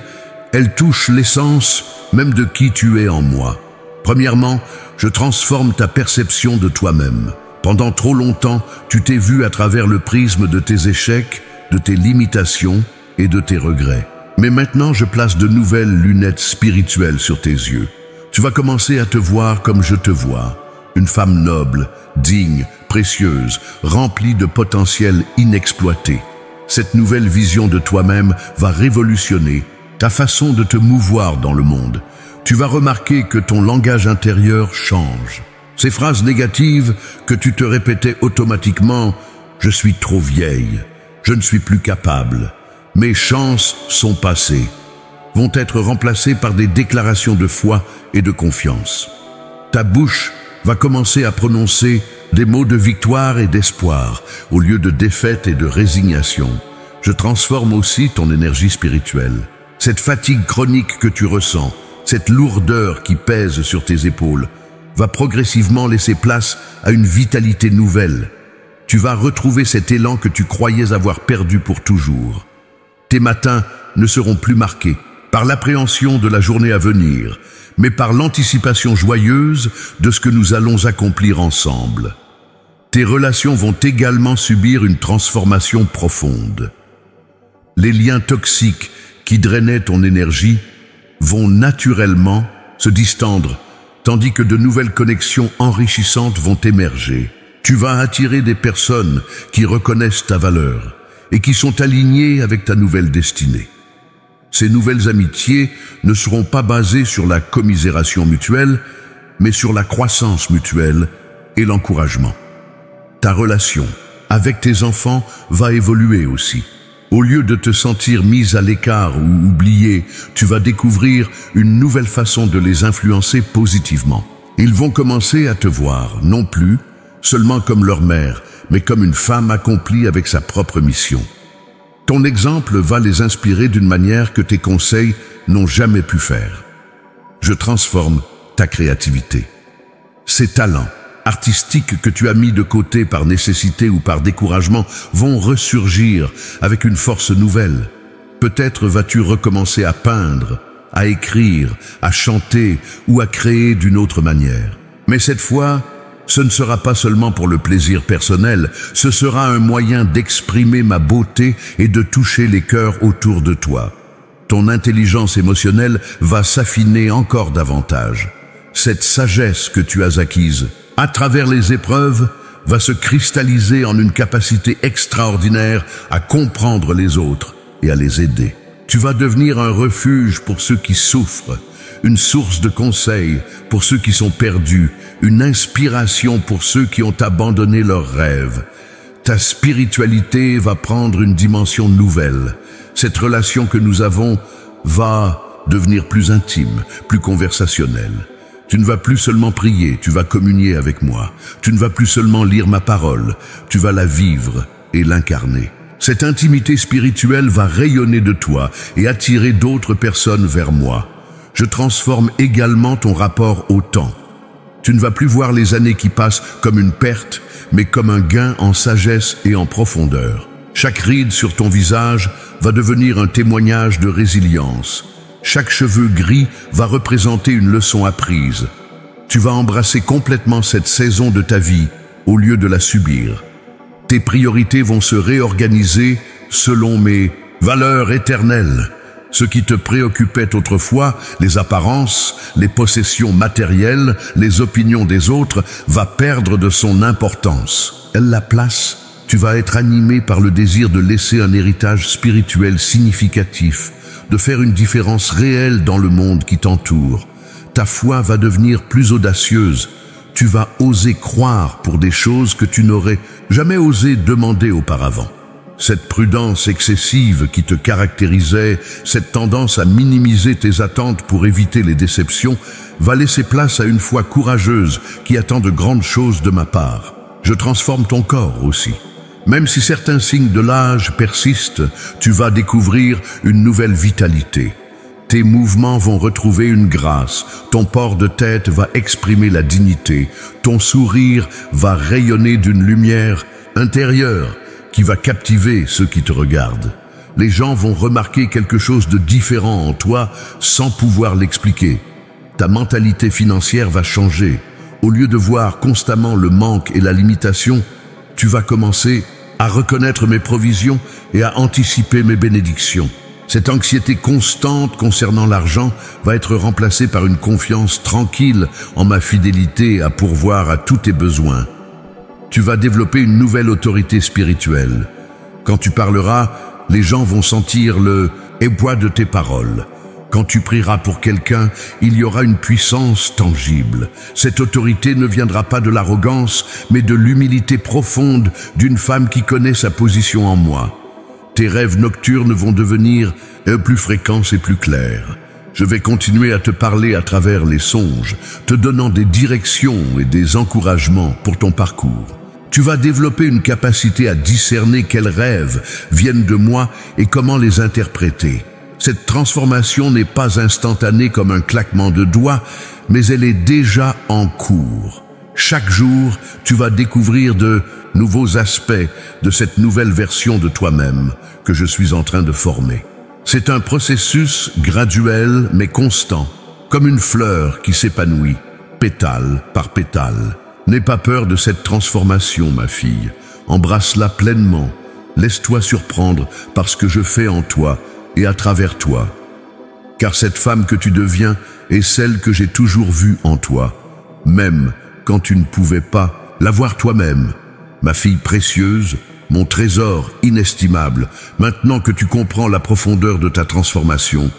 [SPEAKER 1] elle touche l'essence même de qui tu es en moi. Premièrement, je transforme ta perception de toi-même. Pendant trop longtemps, tu t'es vu à travers le prisme de tes échecs, de tes limitations et de tes regrets. Mais maintenant, je place de nouvelles lunettes spirituelles sur tes yeux. Tu vas commencer à te voir comme je te vois, une femme noble, digne, précieuse, remplie de potentiel inexploité. Cette nouvelle vision de toi-même va révolutionner ta façon de te mouvoir dans le monde. Tu vas remarquer que ton langage intérieur change. Ces phrases négatives que tu te répétais automatiquement « Je suis trop vieille, je ne suis plus capable, mes chances sont passées » vont être remplacées par des déclarations de foi et de confiance. Ta bouche va commencer à prononcer des mots de victoire et d'espoir, au lieu de défaite et de résignation. Je transforme aussi ton énergie spirituelle. Cette fatigue chronique que tu ressens, cette lourdeur qui pèse sur tes épaules, va progressivement laisser place à une vitalité nouvelle. Tu vas retrouver cet élan que tu croyais avoir perdu pour toujours. Tes matins ne seront plus marqués par l'appréhension de la journée à venir, mais par l'anticipation joyeuse de ce que nous allons accomplir ensemble. Tes relations vont également subir une transformation profonde. Les liens toxiques qui drainaient ton énergie vont naturellement se distendre, tandis que de nouvelles connexions enrichissantes vont émerger. Tu vas attirer des personnes qui reconnaissent ta valeur et qui sont alignées avec ta nouvelle destinée. Ces nouvelles amitiés ne seront pas basées sur la commisération mutuelle, mais sur la croissance mutuelle et l'encouragement. Ta relation avec tes enfants va évoluer aussi. Au lieu de te sentir mise à l'écart ou oubliée, tu vas découvrir une nouvelle façon de les influencer positivement. Ils vont commencer à te voir, non plus seulement comme leur mère, mais comme une femme accomplie avec sa propre mission. Ton exemple va les inspirer d'une manière que tes conseils n'ont jamais pu faire. Je transforme ta créativité. Ces talents artistiques que tu as mis de côté par nécessité ou par découragement vont ressurgir avec une force nouvelle. Peut-être vas-tu recommencer à peindre, à écrire, à chanter ou à créer d'une autre manière. Mais cette fois, ce ne sera pas seulement pour le plaisir personnel, ce sera un moyen d'exprimer ma beauté et de toucher les cœurs autour de toi. Ton intelligence émotionnelle va s'affiner encore davantage. Cette sagesse que tu as acquise, à travers les épreuves, va se cristalliser en une capacité extraordinaire à comprendre les autres et à les aider. Tu vas devenir un refuge pour ceux qui souffrent, une source de conseils pour ceux qui sont perdus, une inspiration pour ceux qui ont abandonné leurs rêves. Ta spiritualité va prendre une dimension nouvelle. Cette relation que nous avons va devenir plus intime, plus conversationnelle. Tu ne vas plus seulement prier, tu vas communier avec moi. Tu ne vas plus seulement lire ma parole, tu vas la vivre et l'incarner. Cette intimité spirituelle va rayonner de toi et attirer d'autres personnes vers moi. Je transforme également ton rapport au temps. Tu ne vas plus voir les années qui passent comme une perte, mais comme un gain en sagesse et en profondeur. Chaque ride sur ton visage va devenir un témoignage de résilience. Chaque cheveu gris va représenter une leçon apprise. Tu vas embrasser complètement cette saison de ta vie au lieu de la subir. Tes priorités vont se réorganiser selon mes valeurs éternelles. Ce qui te préoccupait autrefois, les apparences, les possessions matérielles, les opinions des autres, va perdre de son importance. La place, tu vas être animé par le désir de laisser un héritage spirituel significatif, de faire une différence réelle dans le monde qui t'entoure. Ta foi va devenir plus audacieuse. Tu vas oser croire pour des choses que tu n'aurais jamais osé demander auparavant. Cette prudence excessive qui te caractérisait, cette tendance à minimiser tes attentes pour éviter les déceptions, va laisser place à une foi courageuse qui attend de grandes choses de ma part. Je transforme ton corps aussi. Même si certains signes de l'âge persistent, tu vas découvrir une nouvelle vitalité. Tes mouvements vont retrouver une grâce, ton port de tête va exprimer la dignité, ton sourire va rayonner d'une lumière intérieure qui va captiver ceux qui te regardent. Les gens vont remarquer quelque chose de différent en toi sans pouvoir l'expliquer. Ta mentalité financière va changer. Au lieu de voir constamment le manque et la limitation, tu vas commencer à reconnaître mes provisions et à anticiper mes bénédictions. Cette anxiété constante concernant l'argent va être remplacée par une confiance tranquille en ma fidélité à pourvoir à tous tes besoins. Tu vas développer une nouvelle autorité spirituelle. Quand tu parleras, les gens vont sentir le poids de tes paroles. Quand tu prieras pour quelqu'un, il y aura une puissance tangible. Cette autorité ne viendra pas de l'arrogance, mais de l'humilité profonde d'une femme qui connaît sa position en moi. Tes rêves nocturnes vont devenir plus fréquents et plus clairs. Je vais continuer à te parler à travers les songes, te donnant des directions et des encouragements pour ton parcours. Tu vas développer une capacité à discerner quels rêves viennent de moi et comment les interpréter. Cette transformation n'est pas instantanée comme un claquement de doigts, mais elle est déjà en cours. Chaque jour, tu vas découvrir de nouveaux aspects de cette nouvelle version de toi-même que je suis en train de former. C'est un processus graduel mais constant, comme une fleur qui s'épanouit, pétale par pétale. N'aie pas peur de cette transformation, ma fille. Embrasse-la pleinement. Laisse-toi surprendre par ce que je fais en toi et à travers toi. Car cette femme que tu deviens est celle que j'ai toujours vue en toi, même quand tu ne pouvais pas la voir toi-même. Ma fille précieuse, mon trésor inestimable, maintenant que tu comprends la profondeur de ta transformation,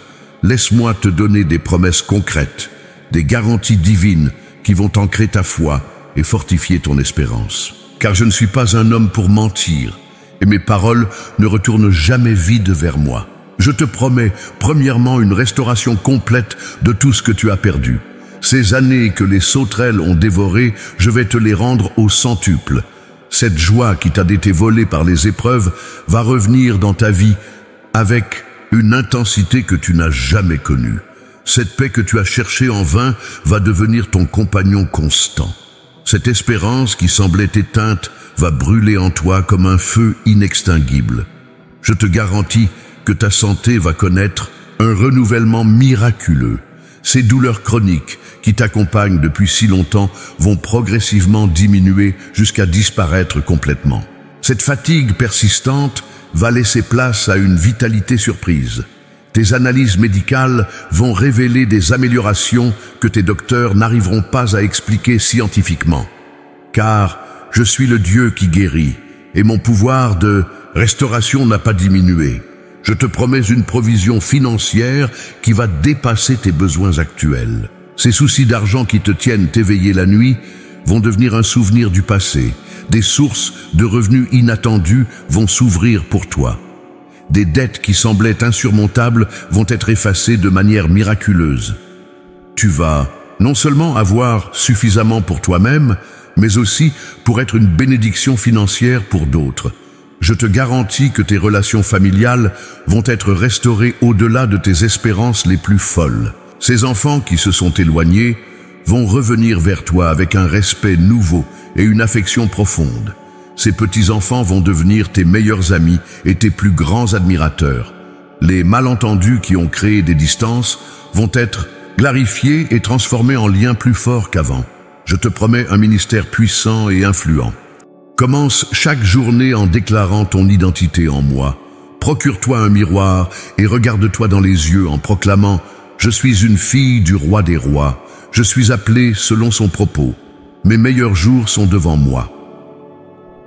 [SPEAKER 1] laisse-moi te donner des promesses concrètes, des garanties divines qui vont ancrer ta foi et fortifier ton espérance. Car je ne suis pas un homme pour mentir, et mes paroles ne retournent jamais vides vers moi. Je te promets, premièrement, une restauration complète de tout ce que tu as perdu. Ces années que les sauterelles ont dévorées, je vais te les rendre au centuple. Cette joie qui t'a été volée par les épreuves va revenir dans ta vie avec une intensité que tu n'as jamais connue. Cette paix que tu as cherchée en vain va devenir ton compagnon constant. Cette espérance qui semblait éteinte va brûler en toi comme un feu inextinguible. Je te garantis que ta santé va connaître un renouvellement miraculeux. Ces douleurs chroniques qui t'accompagnent depuis si longtemps vont progressivement diminuer jusqu'à disparaître complètement. Cette fatigue persistante va laisser place à une vitalité surprise. Tes analyses médicales vont révéler des améliorations que tes docteurs n'arriveront pas à expliquer scientifiquement. Car je suis le Dieu qui guérit et mon pouvoir de restauration n'a pas diminué. Je te promets une provision financière qui va dépasser tes besoins actuels. Ces soucis d'argent qui te tiennent éveillé la nuit vont devenir un souvenir du passé. Des sources de revenus inattendus vont s'ouvrir pour toi. Des dettes qui semblaient insurmontables vont être effacées de manière miraculeuse. Tu vas non seulement avoir suffisamment pour toi-même, mais aussi pour être une bénédiction financière pour d'autres. Je te garantis que tes relations familiales vont être restaurées au-delà de tes espérances les plus folles. Ces enfants qui se sont éloignés vont revenir vers toi avec un respect nouveau et une affection profonde. Ces petits-enfants vont devenir tes meilleurs amis et tes plus grands admirateurs. Les malentendus qui ont créé des distances vont être clarifiés et transformés en liens plus forts qu'avant. Je te promets un ministère puissant et influent. Commence chaque journée en déclarant ton identité en moi. Procure-toi un miroir et regarde-toi dans les yeux en proclamant « Je suis une fille du roi des rois. Je suis appelée selon son propos. Mes meilleurs jours sont devant moi. »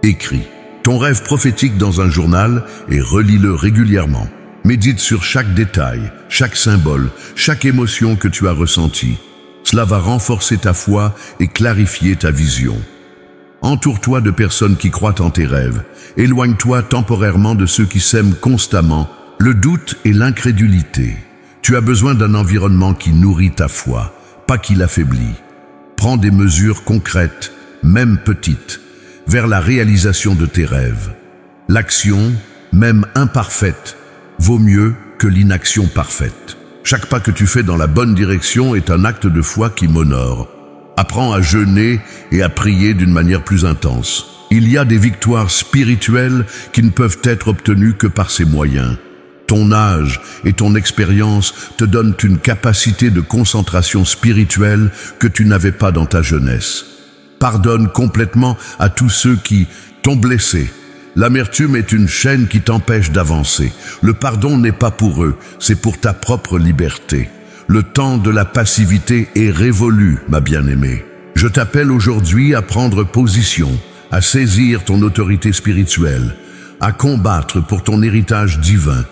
[SPEAKER 1] Écris ton rêve prophétique dans un journal et relis-le régulièrement. Médite sur chaque détail, chaque symbole, chaque émotion que tu as ressentie. Cela va renforcer ta foi et clarifier ta vision. Entoure-toi de personnes qui croient en tes rêves. Éloigne-toi temporairement de ceux qui sèment constamment le doute et l'incrédulité. Tu as besoin d'un environnement qui nourrit ta foi, pas qui l'affaiblit. Prends des mesures concrètes, même petites, vers la réalisation de tes rêves. L'action, même imparfaite, vaut mieux que l'inaction parfaite. Chaque pas que tu fais dans la bonne direction est un acte de foi qui m'honore. Apprends à jeûner et à prier d'une manière plus intense. Il y a des victoires spirituelles qui ne peuvent être obtenues que par ces moyens. Ton âge et ton expérience te donnent une capacité de concentration spirituelle que tu n'avais pas dans ta jeunesse. Pardonne complètement à tous ceux qui t'ont blessé. L'amertume est une chaîne qui t'empêche d'avancer. Le pardon n'est pas pour eux, c'est pour ta propre liberté. Le temps de la passivité est révolu, ma bien-aimée. Je t'appelle aujourd'hui à prendre position, à saisir ton autorité spirituelle, à combattre pour ton héritage divin.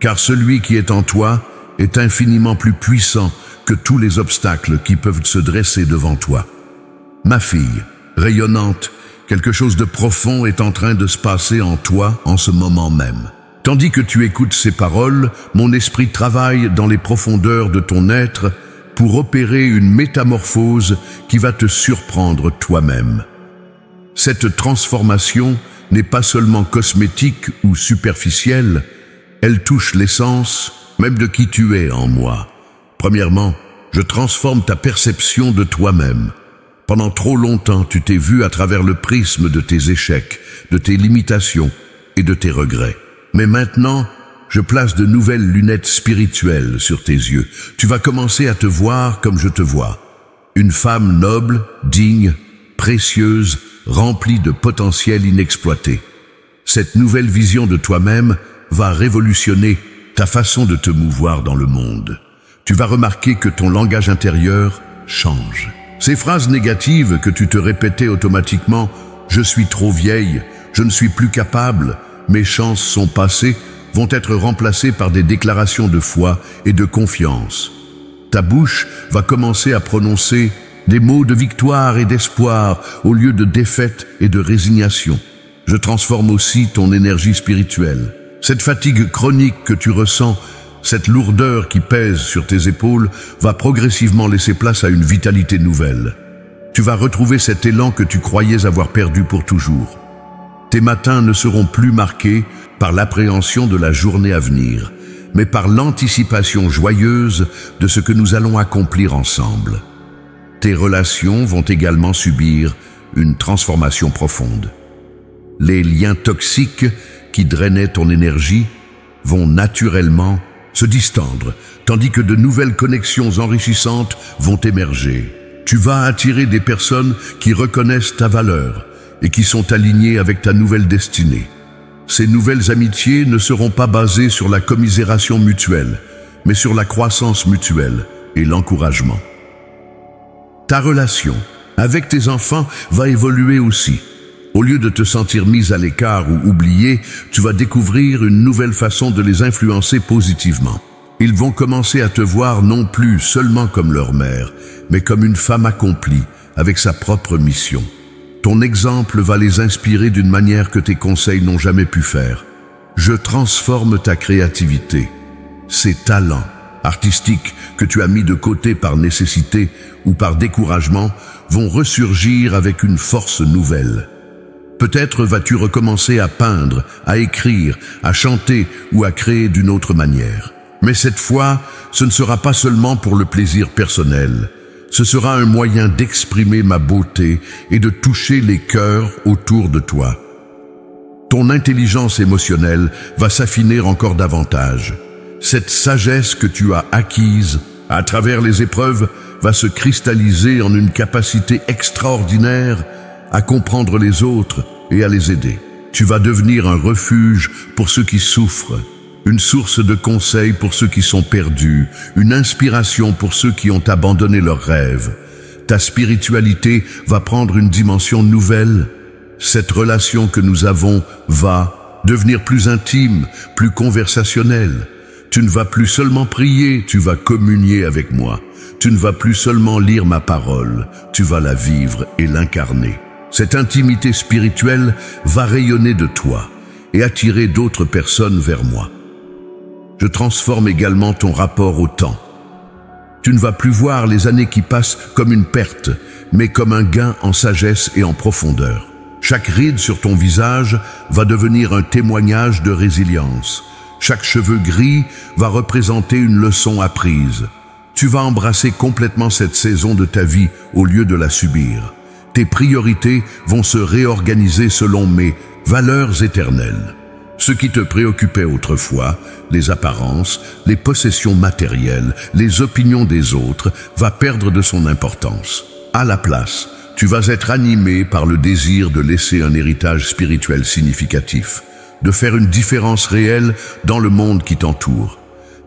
[SPEAKER 1] Car celui qui est en toi est infiniment plus puissant que tous les obstacles qui peuvent se dresser devant toi. Ma fille, rayonnante, quelque chose de profond est en train de se passer en toi en ce moment même. Tandis que tu écoutes ces paroles, mon esprit travaille dans les profondeurs de ton être pour opérer une métamorphose qui va te surprendre toi-même. Cette transformation n'est pas seulement cosmétique ou superficielle, elle touche l'essence même de qui tu es en moi. Premièrement, je transforme ta perception de toi-même. Pendant trop longtemps, tu t'es vu à travers le prisme de tes échecs, de tes limitations et de tes regrets. Mais maintenant, je place de nouvelles lunettes spirituelles sur tes yeux. Tu vas commencer à te voir comme je te vois. Une femme noble, digne, précieuse, remplie de potentiel inexploité. Cette nouvelle vision de toi-même va révolutionner ta façon de te mouvoir dans le monde. Tu vas remarquer que ton langage intérieur change. Ces phrases négatives que tu te répétais automatiquement, « Je suis trop vieille, je ne suis plus capable, mes chances sont passées », vont être remplacées par des déclarations de foi et de confiance. Ta bouche va commencer à prononcer des mots de victoire et d'espoir au lieu de défaite et de résignation. Je transforme aussi ton énergie spirituelle. Cette fatigue chronique que tu ressens, cette lourdeur qui pèse sur tes épaules, va progressivement laisser place à une vitalité nouvelle. Tu vas retrouver cet élan que tu croyais avoir perdu pour toujours. Tes matins ne seront plus marqués par l'appréhension de la journée à venir, mais par l'anticipation joyeuse de ce que nous allons accomplir ensemble. Tes relations vont également subir une transformation profonde. Les liens toxiques qui drainaient ton énergie vont naturellement se distendre, tandis que de nouvelles connexions enrichissantes vont émerger. Tu vas attirer des personnes qui reconnaissent ta valeur et qui sont alignées avec ta nouvelle destinée. Ces nouvelles amitiés ne seront pas basées sur la commisération mutuelle, mais sur la croissance mutuelle et l'encouragement. Ta relation avec tes enfants va évoluer aussi. Au lieu de te sentir mise à l'écart ou oubliée, tu vas découvrir une nouvelle façon de les influencer positivement. Ils vont commencer à te voir non plus seulement comme leur mère, mais comme une femme accomplie, avec sa propre mission. Ton exemple va les inspirer d'une manière que tes conseils n'ont jamais pu faire. Je transforme ta créativité. Ces talents artistiques que tu as mis de côté par nécessité ou par découragement vont ressurgir avec une force nouvelle. Peut-être vas-tu recommencer à peindre, à écrire, à chanter ou à créer d'une autre manière. Mais cette fois, ce ne sera pas seulement pour le plaisir personnel. Ce sera un moyen d'exprimer ma beauté et de toucher les cœurs autour de toi. Ton intelligence émotionnelle va s'affiner encore davantage. Cette sagesse que tu as acquise à travers les épreuves va se cristalliser en une capacité extraordinaire à comprendre les autres et à les aider. Tu vas devenir un refuge pour ceux qui souffrent, une source de conseils pour ceux qui sont perdus, une inspiration pour ceux qui ont abandonné leurs rêves. Ta spiritualité va prendre une dimension nouvelle. Cette relation que nous avons va devenir plus intime, plus conversationnelle. Tu ne vas plus seulement prier, tu vas communier avec moi. Tu ne vas plus seulement lire ma parole, tu vas la vivre et l'incarner. Cette intimité spirituelle va rayonner de toi et attirer d'autres personnes vers moi. Je transforme également ton rapport au temps. Tu ne vas plus voir les années qui passent comme une perte, mais comme un gain en sagesse et en profondeur. Chaque ride sur ton visage va devenir un témoignage de résilience. Chaque cheveu gris va représenter une leçon apprise. Tu vas embrasser complètement cette saison de ta vie au lieu de la subir. Tes priorités vont se réorganiser selon mes valeurs éternelles. Ce qui te préoccupait autrefois, les apparences, les possessions matérielles, les opinions des autres, va perdre de son importance. À la place, tu vas être animé par le désir de laisser un héritage spirituel significatif, de faire une différence réelle dans le monde qui t'entoure.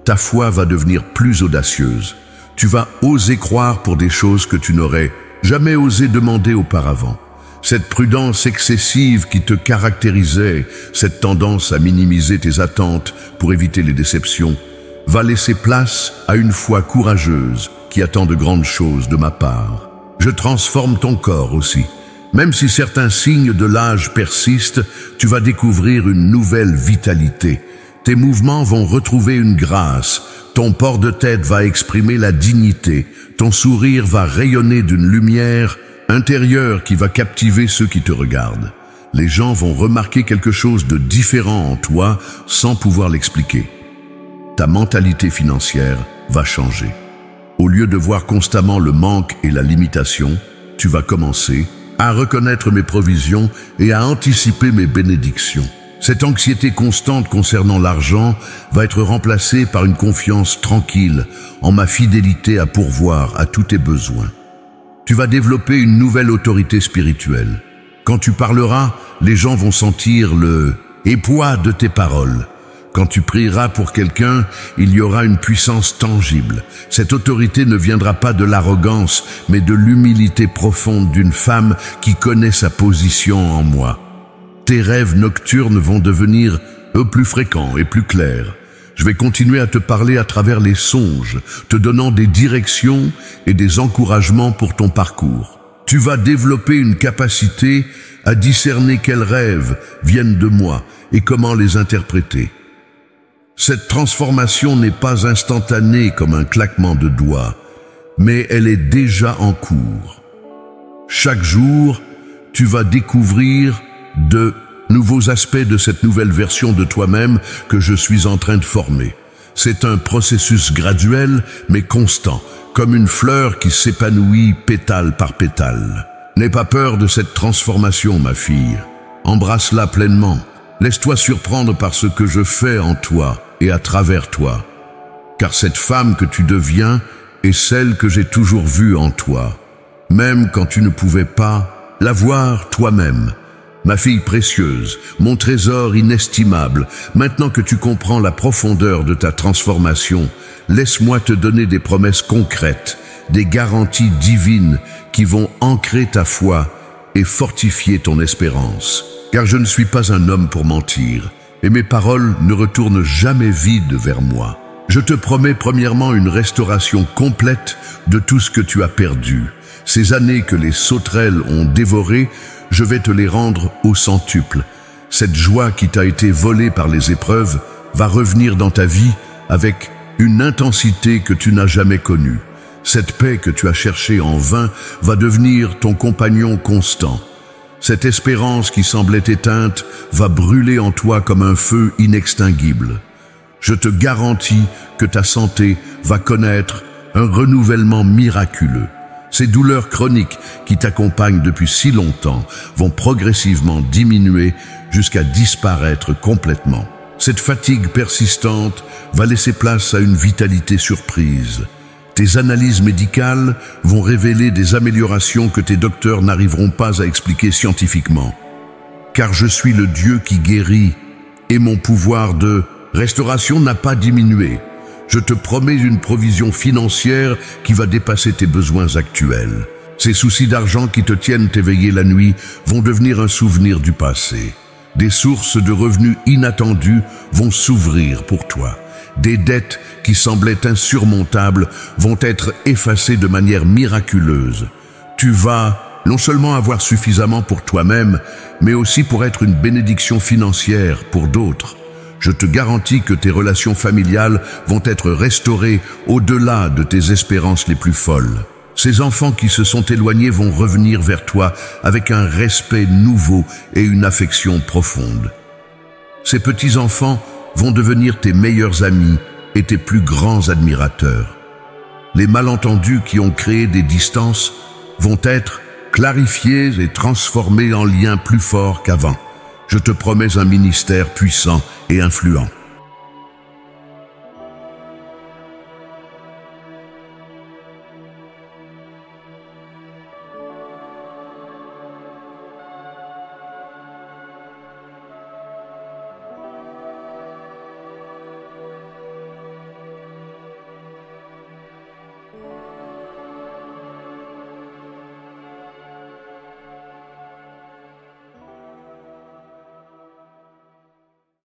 [SPEAKER 1] Ta foi va devenir plus audacieuse. Tu vas oser croire pour des choses que tu n'aurais jamais osé demander auparavant. Cette prudence excessive qui te caractérisait, cette tendance à minimiser tes attentes pour éviter les déceptions, va laisser place à une foi courageuse qui attend de grandes choses de ma part. Je transforme ton corps aussi. Même si certains signes de l'âge persistent, tu vas découvrir une nouvelle vitalité. Tes mouvements vont retrouver une grâce, ton port de tête va exprimer la dignité, ton sourire va rayonner d'une lumière intérieure qui va captiver ceux qui te regardent. Les gens vont remarquer quelque chose de différent en toi sans pouvoir l'expliquer. Ta mentalité financière va changer. Au lieu de voir constamment le manque et la limitation, tu vas commencer à reconnaître mes provisions et à anticiper mes bénédictions. Cette anxiété constante concernant l'argent va être remplacée par une confiance tranquille en ma fidélité à pourvoir à tous tes besoins. Tu vas développer une nouvelle autorité spirituelle. Quand tu parleras, les gens vont sentir le poids de tes paroles. Quand tu prieras pour quelqu'un, il y aura une puissance tangible. Cette autorité ne viendra pas de l'arrogance, mais de l'humilité profonde d'une femme qui connaît sa position en moi. Tes rêves nocturnes vont devenir plus fréquents et plus clairs. Je vais continuer à te parler à travers les songes, te donnant des directions et des encouragements pour ton parcours. Tu vas développer une capacité à discerner quels rêves viennent de moi et comment les interpréter. Cette transformation n'est pas instantanée comme un claquement de doigts, mais elle est déjà en cours. Chaque jour, tu vas découvrir de nouveaux aspects de cette nouvelle version de toi-même que je suis en train de former. C'est un processus graduel mais constant, comme une fleur qui s'épanouit pétale par pétale. N'aie pas peur de cette transformation, ma fille. Embrasse-la pleinement. Laisse-toi surprendre par ce que je fais en toi et à travers toi. Car cette femme que tu deviens est celle que j'ai toujours vue en toi, même quand tu ne pouvais pas la voir toi-même. Ma fille précieuse, mon trésor inestimable, maintenant que tu comprends la profondeur de ta transformation, laisse-moi te donner des promesses concrètes, des garanties divines qui vont ancrer ta foi et fortifier ton espérance. Car je ne suis pas un homme pour mentir, et mes paroles ne retournent jamais vides vers moi. Je te promets premièrement une restauration complète de tout ce que tu as perdu. Ces années que les sauterelles ont dévorées, je vais te les rendre au centuple. Cette joie qui t'a été volée par les épreuves va revenir dans ta vie avec une intensité que tu n'as jamais connue. Cette paix que tu as cherchée en vain va devenir ton compagnon constant. Cette espérance qui semblait éteinte va brûler en toi comme un feu inextinguible. Je te garantis que ta santé va connaître un renouvellement miraculeux. Ces douleurs chroniques qui t'accompagnent depuis si longtemps vont progressivement diminuer jusqu'à disparaître complètement. Cette fatigue persistante va laisser place à une vitalité surprise. Tes analyses médicales vont révéler des améliorations que tes docteurs n'arriveront pas à expliquer scientifiquement. Car je suis le Dieu qui guérit et mon pouvoir de restauration n'a pas diminué. Je te promets une provision financière qui va dépasser tes besoins actuels. Ces soucis d'argent qui te tiennent éveillé la nuit vont devenir un souvenir du passé. Des sources de revenus inattendus vont s'ouvrir pour toi. Des dettes qui semblaient insurmontables vont être effacées de manière miraculeuse. Tu vas non seulement avoir suffisamment pour toi-même, mais aussi pour être une bénédiction financière pour d'autres. Je te garantis que tes relations familiales vont être restaurées au-delà de tes espérances les plus folles. Ces enfants qui se sont éloignés vont revenir vers toi avec un respect nouveau et une affection profonde. Ces petits-enfants vont devenir tes meilleurs amis et tes plus grands admirateurs. Les malentendus qui ont créé des distances vont être clarifiés et transformés en liens plus forts qu'avant. Je te promets un ministère puissant et influent.